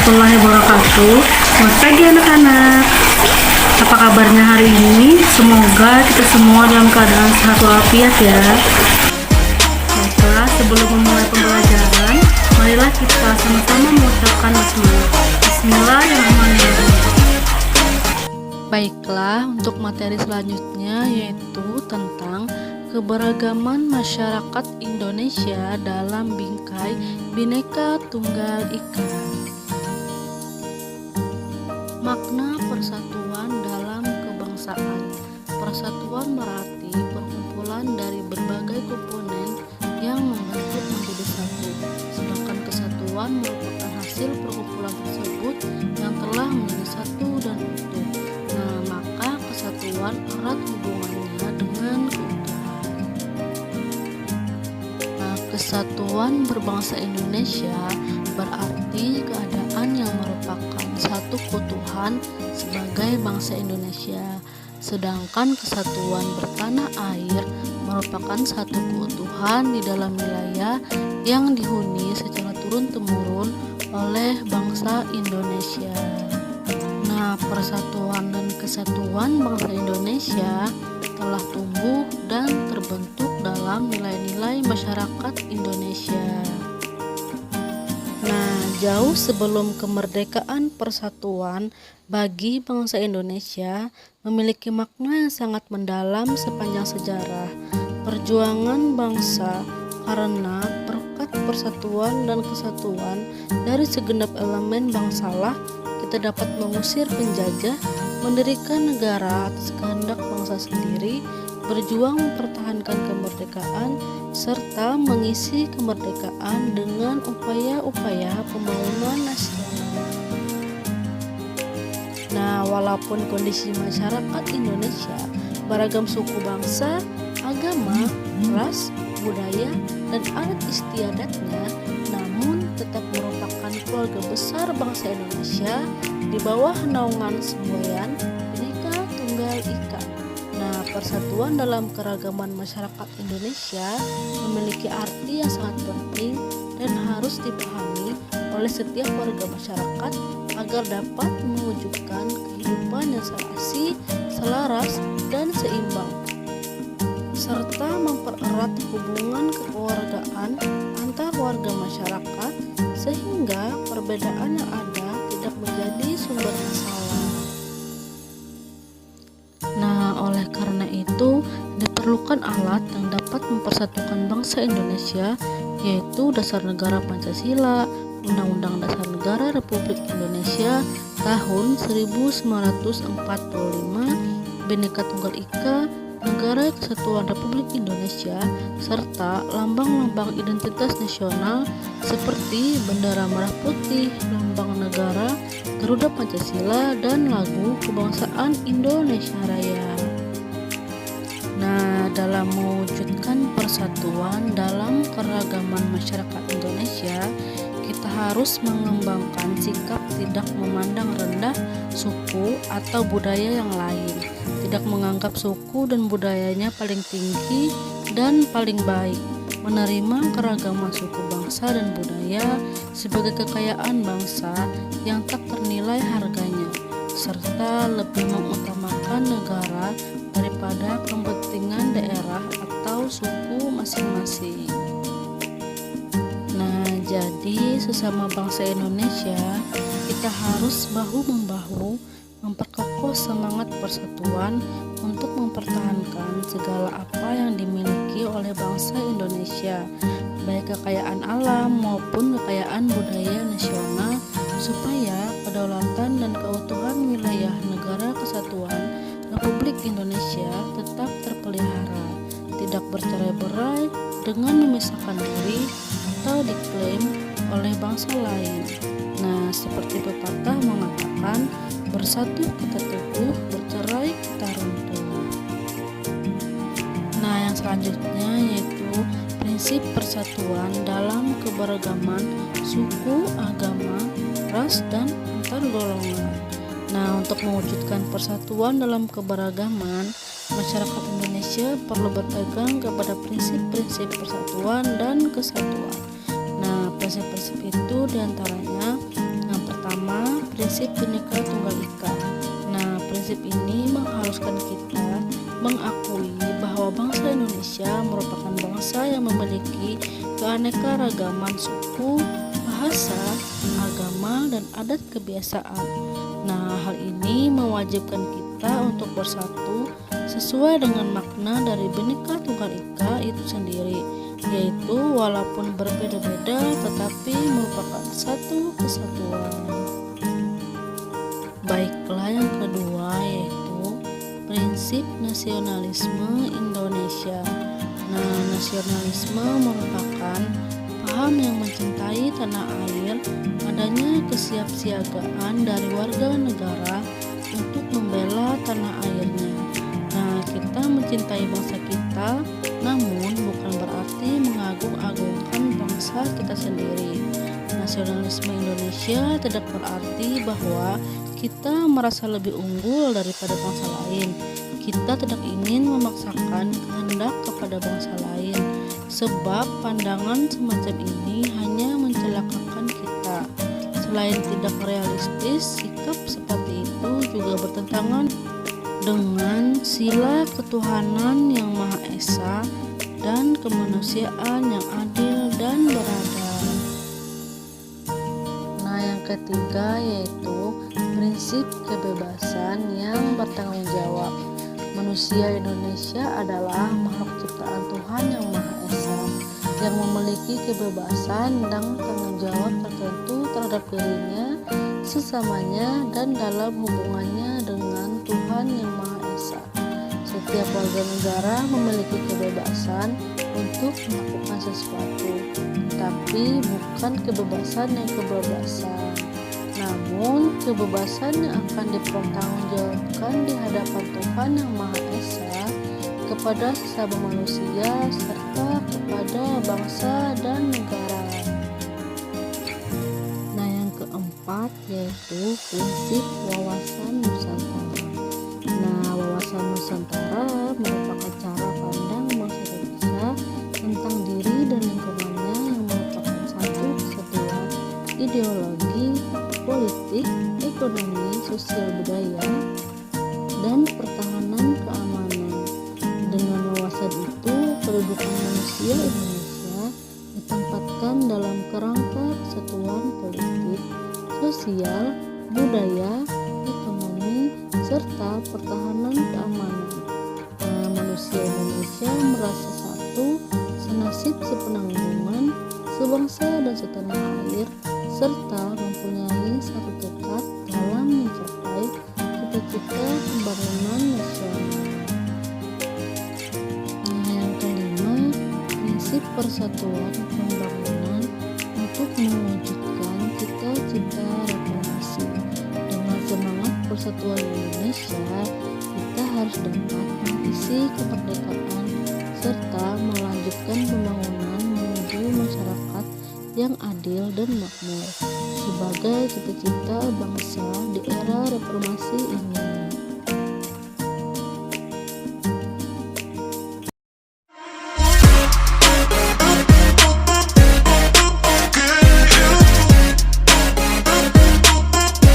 warahmatullahi wabarakatuh. Selamat pagi anak-anak. Apa kabarnya hari ini? Semoga kita semua dalam keadaan sehat walafiat ya. Baiklah, sebelum memulai pembelajaran, marilah kita sama-sama mengucapkan basmalah. Bismillahirrahmanirrahim. Baiklah, untuk materi selanjutnya yaitu tentang keberagaman masyarakat Indonesia dalam bingkai Bhinneka Tunggal Ika. Makna persatuan dalam kebangsaan. Persatuan berarti perkumpulan dari berbagai komponen yang membentuk menjadi satu, sedangkan kesatuan merupakan hasil perkumpulan tersebut yang telah menjadi satu dan utuh. Nah, maka kesatuan erat hubungannya dengan keutuhan. Nah, kesatuan berbangsa Indonesia berarti keadaan yang merupakan satu keutuhan sebagai bangsa Indonesia, sedangkan kesatuan bertanah air merupakan satu keutuhan di dalam wilayah yang dihuni secara turun-temurun oleh bangsa Indonesia. Nah, persatuan dan kesatuan bangsa Indonesia telah tumbuh dan terbentuk dalam nilai-nilai masyarakat Indonesia. Nah, jauh sebelum kemerdekaan, persatuan bagi bangsa Indonesia memiliki makna yang sangat mendalam sepanjang sejarah perjuangan bangsa, karena berkat persatuan dan kesatuan dari segenap elemen bangsalah kita dapat mengusir penjajah, mendirikan negara atas kehendak bangsa sendiri, berjuang mempertahankan kemerdekaan, serta mengisi kemerdekaan dengan upaya-upaya pembangunan nasional. Nah, walaupun kondisi masyarakat Indonesia beragam suku bangsa, agama, ras, budaya, dan adat istiadatnya, namun tetap merupakan keluarga besar bangsa Indonesia di bawah naungan semboyan Bhinneka Tunggal Ika. Nah, persatuan dalam keragaman masyarakat Indonesia memiliki arti yang sangat penting dan harus dipahami oleh setiap warga masyarakat agar dapat mewujudkan kehidupan yang serasi, selaras, dan seimbang, serta mempererat hubungan kekeluargaan antar warga masyarakat sehingga perbedaan yang ada tidak menjadi sumber masalah. Nah, oleh karena itu diperlukan alat yang dapat mempersatukan bangsa Indonesia, yaitu Dasar Negara Pancasila, Undang-Undang Dasar Negara Republik Indonesia tahun 1945, Bhinneka Tunggal Ika, Negara Kesatuan Republik Indonesia, serta lambang-lambang identitas nasional seperti bendera merah putih, lambang negara, Garuda Pancasila, dan lagu kebangsaan Indonesia Raya. Nah, dalam mewujudkan persatuan dalam keragaman masyarakat Indonesia, kita harus mengembangkan sikap tidak memandang rendah suku atau budaya yang lain, tidak menganggap suku dan budayanya paling tinggi dan paling baik, menerima keragaman suku bangsa dan budaya sebagai kekayaan bangsa yang tak ternilai harganya, serta lebih mengutamakan negara daripada kepentingan daerah atau suku masing-masing. Nah, jadi sesama bangsa Indonesia, kita harus bahu-membahu memperkokoh semangat persatuan untuk mempertahankan segala apa yang dimiliki oleh bangsa Indonesia, baik kekayaan alam maupun kekayaan budaya nasional, supaya kedaulatan dan keutuhan wilayah Negara Kesatuan Republik Indonesia tetap terpelihara, tidak bercerai-berai dengan memisahkan diri atau diklaim oleh bangsa lain. Nah, seperti pepatah mengatakan, bersatu kita teguh, bercerai kita runtuh. Nah, yang selanjutnya yaitu prinsip persatuan dalam keberagaman suku, agama, ras, dan antar golongan. Nah, untuk mewujudkan persatuan dalam keberagaman, masyarakat Indonesia perlu berpegang kepada prinsip-prinsip persatuan dan kesatuan. Nah, prinsip-prinsip itu diantaranya yang pertama prinsip Bhinneka Tunggal Ika. Nah, prinsip ini mengharuskan kita mengakui bahwa bangsa Indonesia merupakan bangsa yang memiliki keanekaragaman suku, bahasa, agama, dan adat kebiasaan. Nah, hal ini mewajibkan kita untuk bersatu sesuai dengan makna dari Bhinneka Tunggal Ika itu sendiri, yaitu walaupun berbeda-beda tetapi merupakan satu kesatuan. Baiklah, yang kedua yaitu prinsip nasionalisme Indonesia. Nah, nasionalisme merupakan paham yang mencintai tanah air, adanya kesiapsiagaan dari warga negara untuk membela tanah airnya. Nah, kita mencintai bangsa kita, namun bukan berarti mengagung-agungkan bangsa kita sendiri. Nasionalisme Indonesia tidak berarti bahwa kita merasa lebih unggul daripada bangsa lain. Kita tidak ingin memaksakan kehendak kepada bangsa lain, sebab pandangan semacam ini hanya mencelakakan kita. Selain tidak realistis, sikap seperti itu juga bertentangan dengan sila ketuhanan yang Maha Esa dan kemanusiaan yang adil dan beradab. Nah, yang ketiga yaitu prinsip kebebasan yang bertanggung jawab. Manusia Indonesia adalah makhluk ciptaan Tuhan yang Maha Esa yang memiliki kebebasan dan tanggung jawab tertentu terhadap dirinya, sesamanya, dan dalam hubungannya dengan Tuhan yang Maha Esa. Setiap warga negara memiliki kebebasan untuk melakukan sesuatu, tapi bukan kebebasan yang kebablasan, namun kebebasan yang akan dipertanggungjawabkan di hadapan Tuhan yang Maha Esa kepada sesama manusia serta kepada bangsa dan negara. Nah, yang keempat yaitu prinsip wawasan Nusantara. Nah, wawasan Nusantara merupakan cara pandang bangsa Indonesia tentang diri dan lingkungannya yang merupakan satu kesatuan ideologi, politik, ekonomi, sosial, budaya, dan pertahanan keamanan. Dengan wawasan itu, kedudukan manusia Indonesia ditempatkan dalam kerangka kesatuan politik, sosial, budaya, ekonomi, serta pertahanan keamanan. Nah, manusia Indonesia merasa satu, senasib sepenanggungan, sebangsa dan setanah air, serta mempunyai satu tekad dalam mencapai cita-cita pembangunan nasional. Nah, yang kelima, prinsip persatuan pembangunan untuk mewujudkan cita-cita reformasi. Dengan semangat persatuan Indonesia, kita harus dapat mengisi kemerdekaan serta melanjutkan pembangunan menuju masyarakat yang adil dan makmur sebagai cita-cita bangsa di era reformasi ini.